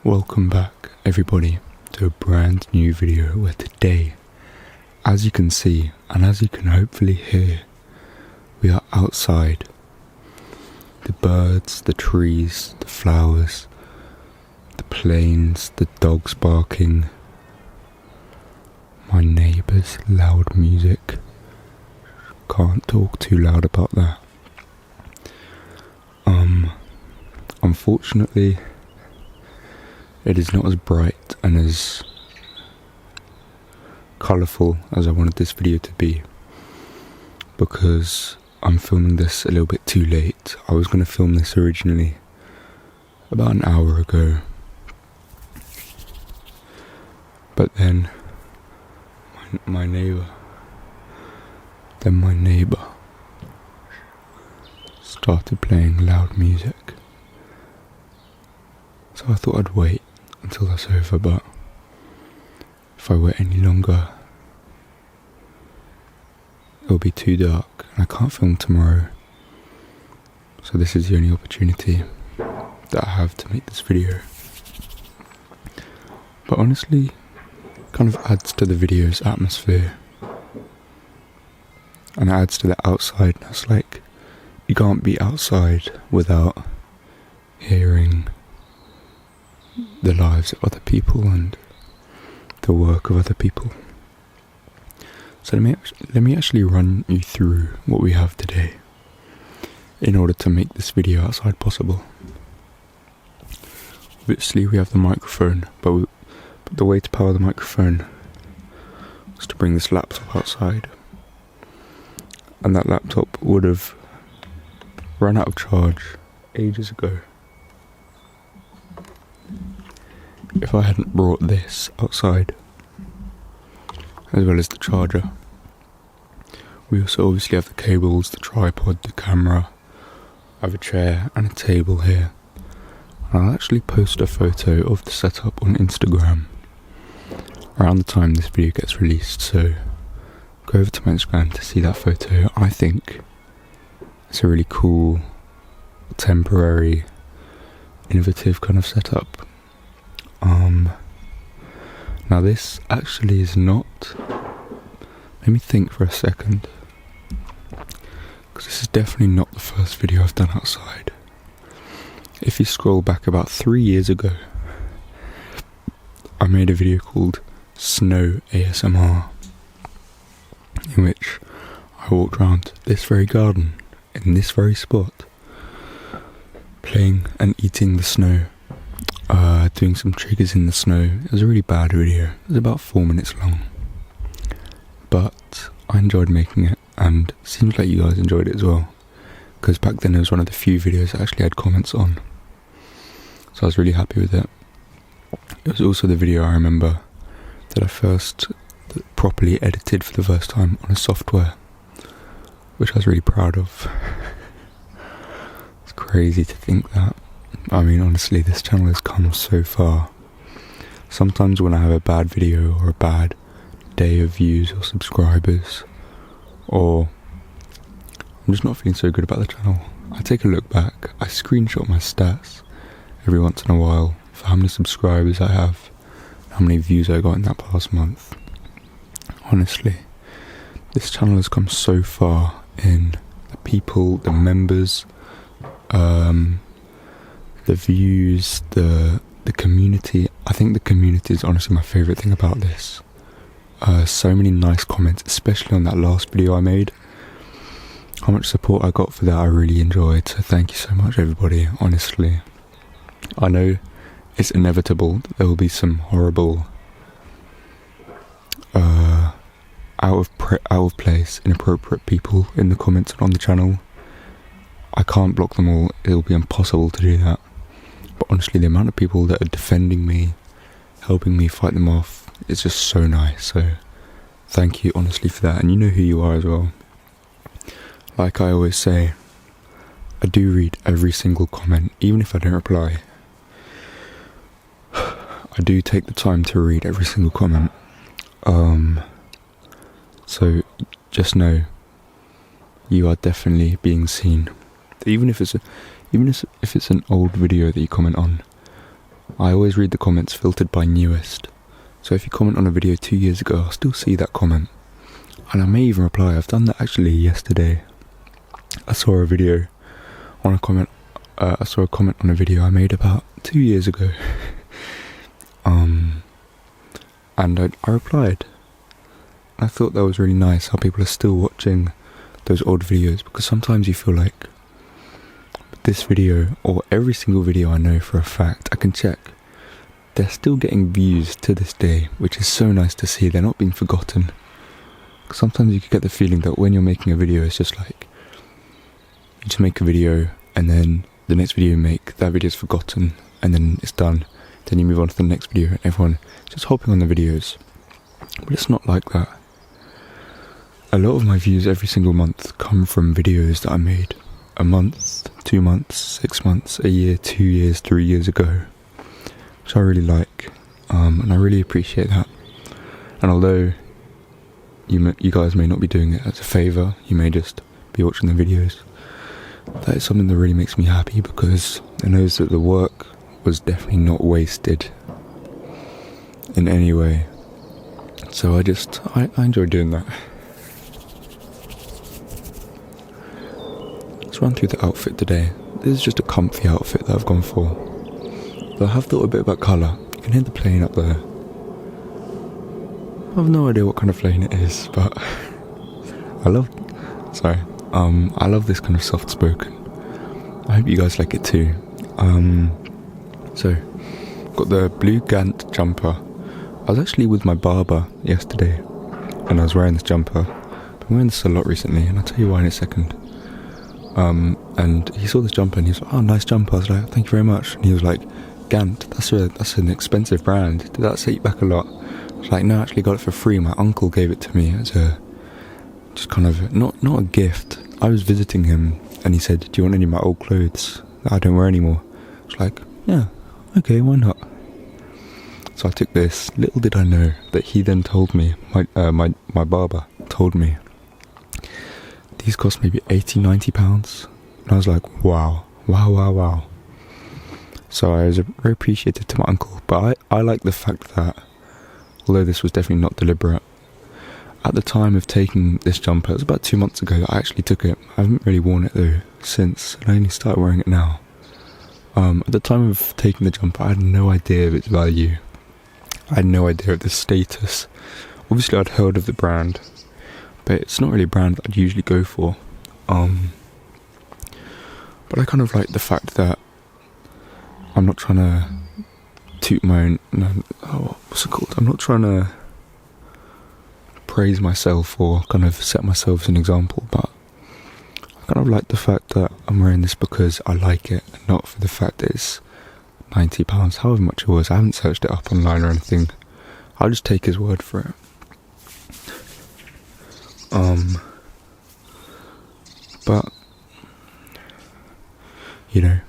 Welcome back everybody to a brand new video where today, as you can see and as you can hopefully hear, we are outside. The birds, the trees, the flowers, the planes, the dogs barking, my neighbour's loud music. Can't talk too loud about that. Unfortunately, it is not as bright and as colourful as I wanted this video to be, because I'm filming this a little bit too late. I was going to film this originally about an hour ago, but then my neighbour started playing loud music. So I thought I'd wait until that's over, but if I wait any longer, it'll be too dark and I can't film tomorrow. So this is the only opportunity that I have to make this video. But honestly, it kind of adds to the video's atmosphere. And it adds to the outsideness. Like, you can't be outside without hearing the lives of other people and the work of other people. So let me actually run you through what we have today in order to make this video outside possible. Obviously we have the microphone, but the way to power the microphone was to bring this laptop outside, and that laptop would have run out of charge ages ago if I hadn't brought this outside, as well as the charger. We also obviously have the cables, the tripod, the camera. I have a chair and a table here. I'll actually post a photo of the setup on Instagram around the time this video gets released, so go over to my Instagram to see that photo. I think it's a really cool, temporary, innovative kind of setup. Now this actually is not, let me think for a second, because this is definitely not the first video I've done outside. If you scroll back about 3 years ago, I made a video called Snow ASMR, in which I walked around this very garden, in this very spot, playing and eating the snow. Doing some triggers in the snow. It was a really bad video. It was about 4 minutes long, but I enjoyed making it, and it seems like you guys enjoyed it as well, because back then it was one of the few videos I actually had comments on, so I was really happy with it. It was also the video I remember that I first properly edited for the first time on a software, which I was really proud of. It's crazy to think that. I mean, honestly, this channel has come so far. Sometimes when I have a bad video or a bad day of views or subscribers, or I'm just not feeling so good about the channel, I take a look back, I screenshot my stats every once in a while for how many subscribers I have, how many views I got in that past month. Honestly, this channel has come so far in the people, the members, the views, the community. I think the community is honestly my favourite thing about this. So many nice comments, especially on that last video I made. How much support I got for that I really enjoyed, so thank you so much everybody, honestly. I know it's inevitable that there will be some horrible, out of place, inappropriate people in the comments and on the channel. I can't block them all, it'll be impossible to do that. But honestly, the amount of people that are defending me, helping me fight them off, is just so nice. So thank you honestly for that, and you know who you are as well. Like I always say, I do read every single comment, even if I don't reply. I do take the time to read every single comment. So just know you are definitely being seen. Even if it's an old video that you comment on, I always read the comments filtered by newest. So if you comment on a video 2 years ago, I'll still see that comment. And I may even reply. I've done that actually yesterday. I saw a comment on a video I made about 2 years ago. And I replied. I thought that was really nice how people are still watching those old videos, because sometimes you feel like this video, or every single video I know for a fact, I can check, they're still getting views to this day, which is so nice to see. They're not being forgotten. Sometimes you can get the feeling that when you're making a video, it's just like, you just make a video, and then the next video you make, that video is forgotten, and then it's done. Then you move on to the next video, and everyone just hopping on the videos. But it's not like that. A lot of my views every single month come from videos that I made a month, 2 months, 6 months, a year, 2 years, 3 years ago, which I really like, and I really appreciate that. And although you guys may not be doing it as a favour, you may just be watching the videos, that is something that really makes me happy, because it knows that the work was definitely not wasted in any way. So I enjoy doing that. Let's run through the outfit today. This is just a comfy outfit that I've gone for. But I have thought a bit about colour. You can hear the plane up there. I have no idea what kind of plane it is, but I love this kind of soft spoken. I hope you guys like it too. So, got the blue Gant jumper. I was actually with my barber yesterday, and I was wearing this jumper. I've been wearing this a lot recently, and I'll tell you why in a second. And he saw this jumper, and he was like, "Oh, nice jumper." I was like, "Thank you very much." And he was like, "Gant, that's an expensive brand. Did that set you back a lot?" I was like, "No, I actually got it for free. My uncle gave it to me as just kind of, not a gift. I was visiting him, and he said, 'Do you want any of my old clothes that I don't wear anymore?' I was like, "Yeah, okay, why not?" So I took this. Little did I know that he then told me, my barber told me, these cost maybe £80-90. And I was like, wow. So I was very appreciative to my uncle. But I like the fact that, although this was definitely not deliberate, at the time of taking this jumper, it was about 2 months ago that I actually took it. I haven't really worn it though since, and I only started wearing it now. At the time of taking the jumper, I had no idea of its value. I had no idea of the status. Obviously I'd heard of the brand, but it's not really a brand that I'd usually go for. But I kind of like the fact that I'm not trying to toot my own, what's it called? I'm not trying to praise myself or kind of set myself as an example, but I kind of like the fact that I'm wearing this because I like it, and not for the fact that it's £90, however much it was. I haven't searched it up online or anything. I'll just take his word for it. But you know,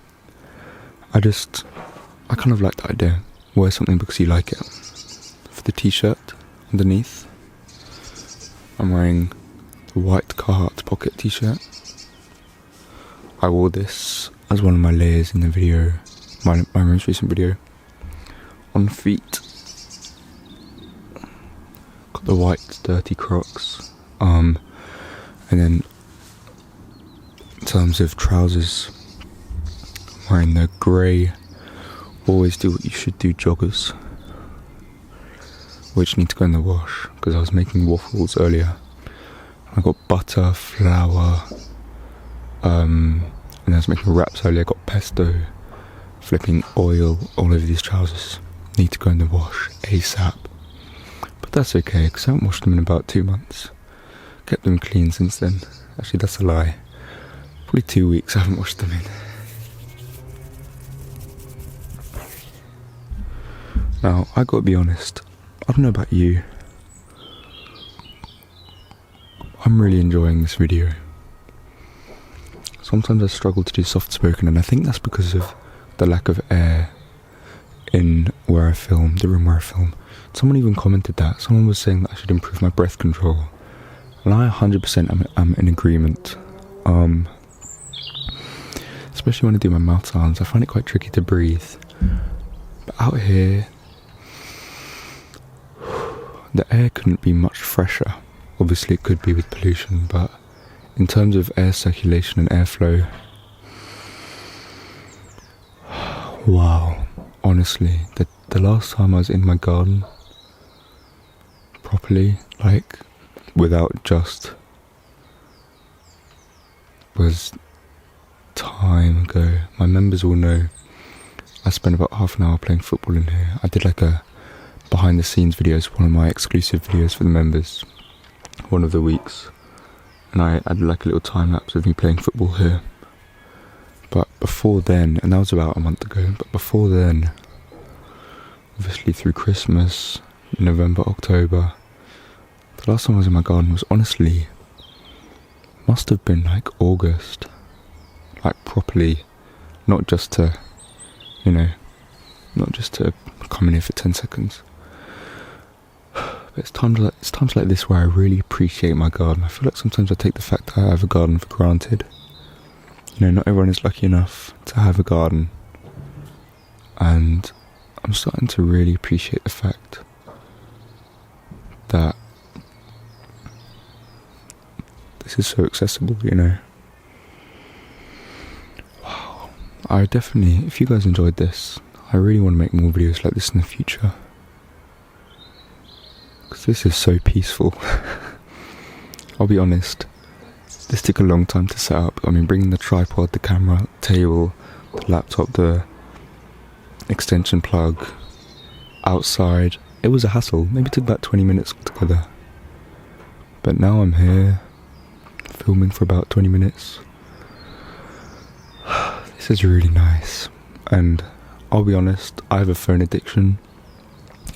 I kind of like the idea. Wear something because you like it. For the t-shirt underneath, I'm wearing the white Carhartt pocket t-shirt. I wore this as one of my layers in the video, my most recent video. On feet, got the white dirty Crocs. And then in terms of trousers, I'm wearing the grey always do what you should do joggers, which need to go in the wash because I was making waffles earlier. I got butter, flour, and I was making wraps earlier. I got pesto, flipping oil all over these trousers. Need to go in the wash ASAP. But that's okay because I haven't washed them in about 2 months. Kept them clean since then. Actually, that's a lie. Probably 2 weeks I haven't washed them in. Now, I gotta be honest, I don't know about you, I'm really enjoying this video. Sometimes I struggle to do soft spoken, and I think that's because of the lack of air in where I film, the room where I film. Someone even commented that. Someone was saying that I should improve my breath control, and I 100% am in agreement. Especially when I do my mouth sounds, I find it quite tricky to breathe. But out here, the air couldn't be much fresher. Obviously it could be with pollution, but in terms of air circulation and airflow, wow, honestly, the last time I was in my garden properly, like without just, was time ago. My members will know I spent about half an hour playing football in here. I did like a behind the scenes videos, one of my exclusive videos for the members, one of the weeks, and I did like a little time lapse of me playing football here. But before then, and that was about a month ago, but before then, obviously through Christmas, November, October, the last time I was in my garden was honestly, must have been like August, like properly, not just to, you know, not just to come in here for 10 seconds. But it's times like this where I really appreciate my garden. I feel like sometimes I take the fact that I have a garden for granted. You know, not everyone is lucky enough to have a garden, and I'm starting to really appreciate the fact that this is so accessible, you know. Wow. I definitely, if you guys enjoyed this, I really want to make more videos like this in the future, because this is so peaceful. I'll be honest, this took a long time to set up. I mean, bringing the tripod, the camera, table, the laptop, the extension plug, outside, it was a hassle. Maybe it took about 20 minutes altogether. But now I'm here, filming for about 20 minutes. This is really nice. And I'll be honest, I have a phone addiction.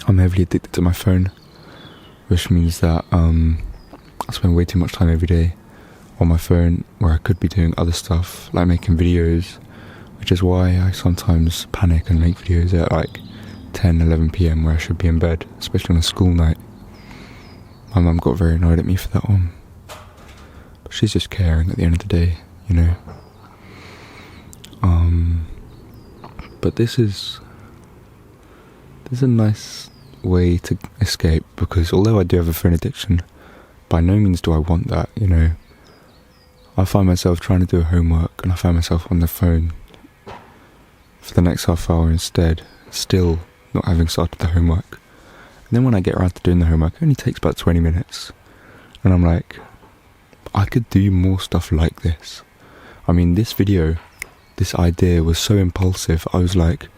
I'm heavily addicted to my phone, which means that I spend way too much time every day on my phone where I could be doing other stuff, like making videos, which is why I sometimes panic and make videos at like 10, 11 PM where I should be in bed, especially on a school night. My mum got very annoyed at me for that one. But she's just caring at the end of the day, you know. But this is a nice way to escape, because although I do have a phone addiction, by no means do I want that, you know. I find myself trying to do homework and I find myself on the phone for the next half hour instead, still not having started the homework. And then when I get around to doing the homework, it only takes about 20 minutes. And I'm like, I could do more stuff like this. I mean, this video, this idea was so impulsive. I was like,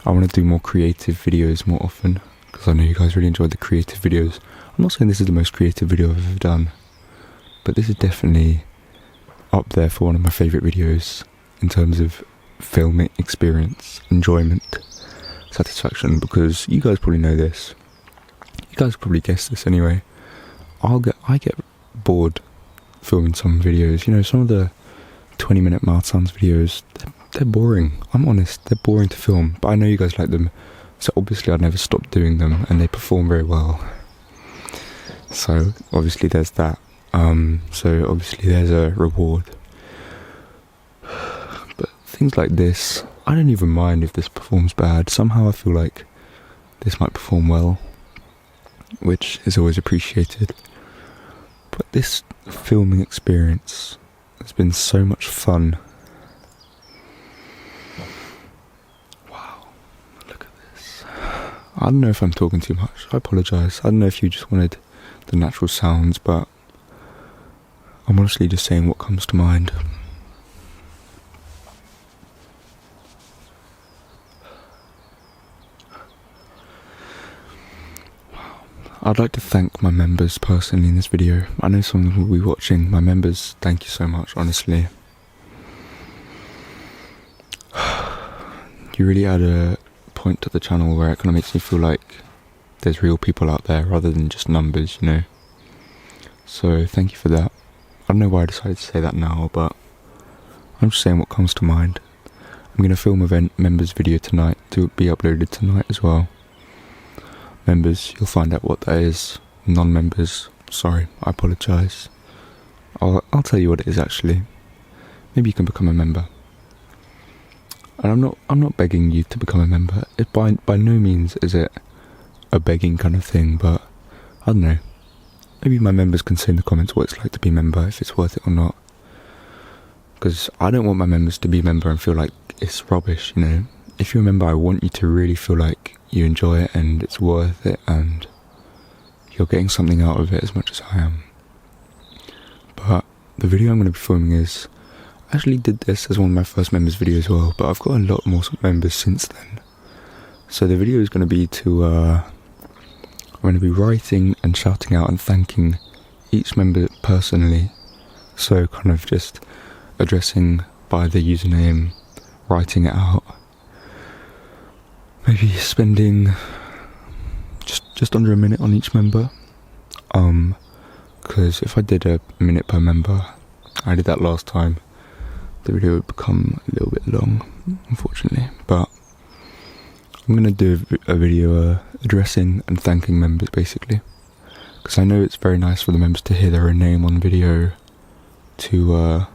I want to do more creative videos more often, because I know you guys really enjoyed the creative videos. I'm not saying this is the most creative video I've ever done, but this is definitely up there for one of my favourite videos in terms of filming experience, enjoyment, satisfaction, because you guys probably know this. You guys probably guessed this anyway. I get bored filming some videos. You know, some of the 20-minute mouth sounds videos, they're boring. I'm honest, they're boring to film, but I know you guys like them, so obviously I'd never stop doing them, and they perform very well. So obviously there's that. So obviously there's a reward. But things like this, I don't even mind if this performs bad. Somehow I feel like this might perform well, which is always appreciated. But this filming experience has been so much fun. Wow, look at this. I don't know if I'm talking too much, I apologise. I don't know if you just wanted the natural sounds, but I'm honestly just saying what comes to mind. I'd like to thank my members personally in this video. I know some of them will be watching. My members, thank you so much, honestly. You really add a point to the channel where it kind of makes me feel like there's real people out there rather than just numbers, you know. So thank you for that. I don't know why I decided to say that now, but I'm just saying what comes to mind. I'm going to film a members video tonight to be uploaded tonight as well. Members, you'll find out what that is. Non-members, sorry, I apologise. I'll tell you what it is actually. Maybe you can become a member. And I'm not begging you to become a member. By no means is it a begging kind of thing, but I don't know. Maybe my members can say in the comments what it's like to be a member, if it's worth it or not. Because I don't want my members to be a member and feel like it's rubbish, you know. If you're a member, I want you to really feel like you enjoy it and it's worth it and you're getting something out of it as much as I am. But the video I'm going to be filming is, I actually did this as one of my first members videos as well, but I've got a lot more members since then. So the video is going to be I'm going to be writing and shouting out and thanking each member personally. So kind of just addressing by the username, writing it out. Maybe spending just under a minute on each member. Because if I did a minute per member, I did that last time, the video would become a little bit long, unfortunately. But I'm going to do a video addressing and thanking members, basically. Because I know it's very nice for the members to hear their own name on video, to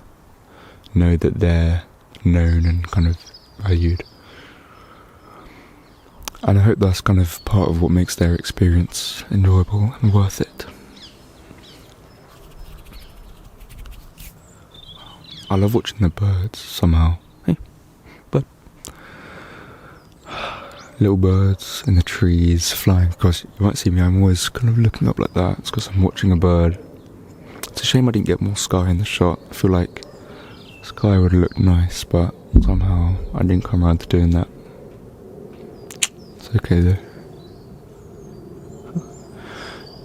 know that they're known and kind of valued. And I hope that's kind of part of what makes their experience enjoyable and worth it. I love watching the birds somehow. Hey, bird. Little birds in the trees flying across. You might see me, I'm always kind of looking up like that. It's because I'm watching a bird. It's a shame I didn't get more sky in the shot. I feel like sky would have looked nice, but somehow I didn't come around to doing that. It's okay though.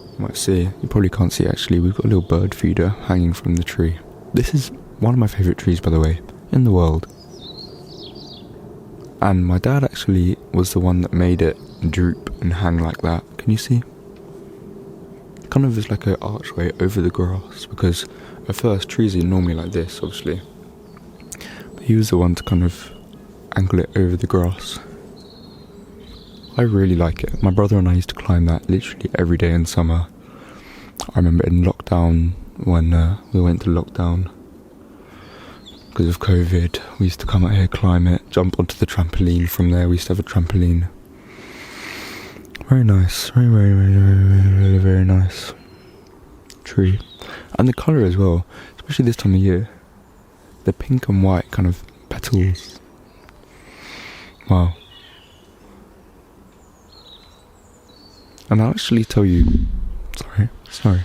You might see, you probably can't see actually, we've got a little bird feeder hanging from the tree. This is one of my favourite trees, by the way, in the world. And my dad actually was the one that made it droop and hang like that. Can you see? Kind of is like an archway over the grass, because at first trees are normally like this, obviously. But he was the one to kind of angle it over the grass. I really like it. My brother and I used to climb that literally every day in summer. I remember in lockdown, when we went to lockdown, because of COVID, we used to come out here, climb it, jump onto the trampoline from there. We used to have a trampoline. Very nice, very nice tree. And the colour as well, especially this time of year. The pink and white kind of petals. Wow. And I'll actually tell you, sorry. I'll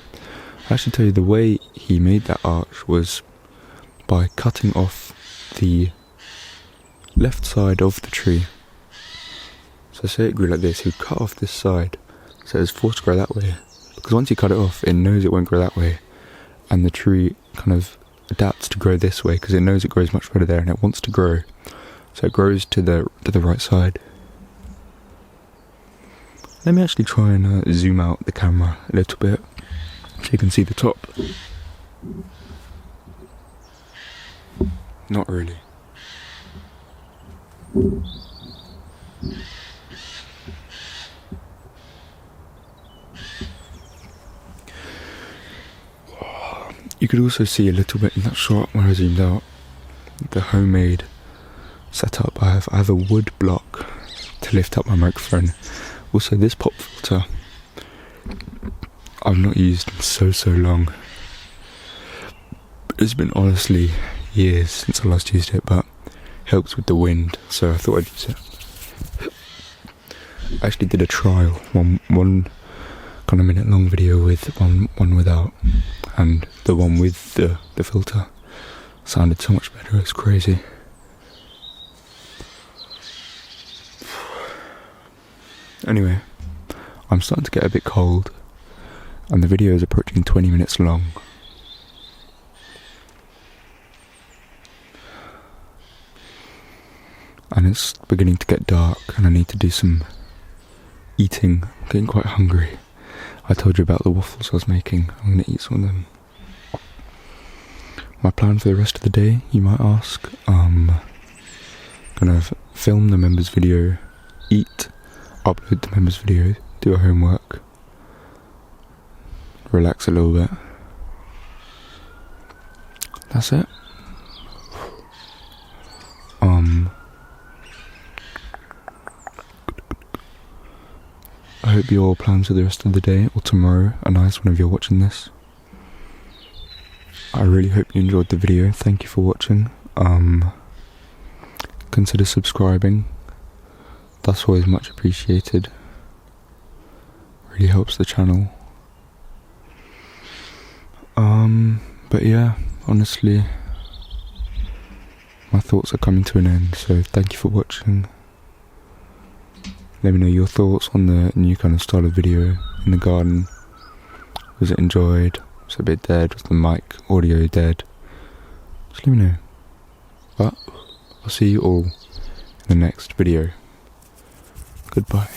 actually tell you the way he made that arch was by cutting off the left side of the tree. So say it grew like this, he would cut off this side so it was forced to grow that way. Because once you cut it off, it knows it won't grow that way. And the tree kind of adapts to grow this way because it knows it grows much better there and it wants to grow. So it grows to the right side. Let me actually try and zoom out the camera a little bit so you can see the top. Not really. You could also see a little bit in that shot where I zoomed out the homemade setup. I have a wood block to lift up my microphone. Also, this pop filter I've not used in so long. It's been honestly years since I last used it, but it helps with the wind, so I thought I'd use it. I actually did a trial, one kind of minute long video with one without, and the one with the filter sounded so much better. It's crazy. Anyway, I'm starting to get a bit cold, and the video is approaching 20 minutes long. And it's beginning to get dark, and I need to do some eating. I'm getting quite hungry. I told you about the waffles I was making. I'm going to eat some of them. My plan for the rest of the day, you might ask. Gonna film the members video, eat, upload the members video, do a homework, relax a little bit. That's it. I hope your plans for the rest of the day or tomorrow are nice whenever you're watching this. I really hope you enjoyed the video. Thank you for watching. Consider subscribing. That's always much appreciated. Really helps the channel. But yeah, honestly, my thoughts are coming to an end, so thank you for watching. Let me know your thoughts on the new kind of style of video in the garden. Was it enjoyed? Was it a bit dead? Was the mic audio dead? Just let me know. But I'll see you all in the next video. Goodbye.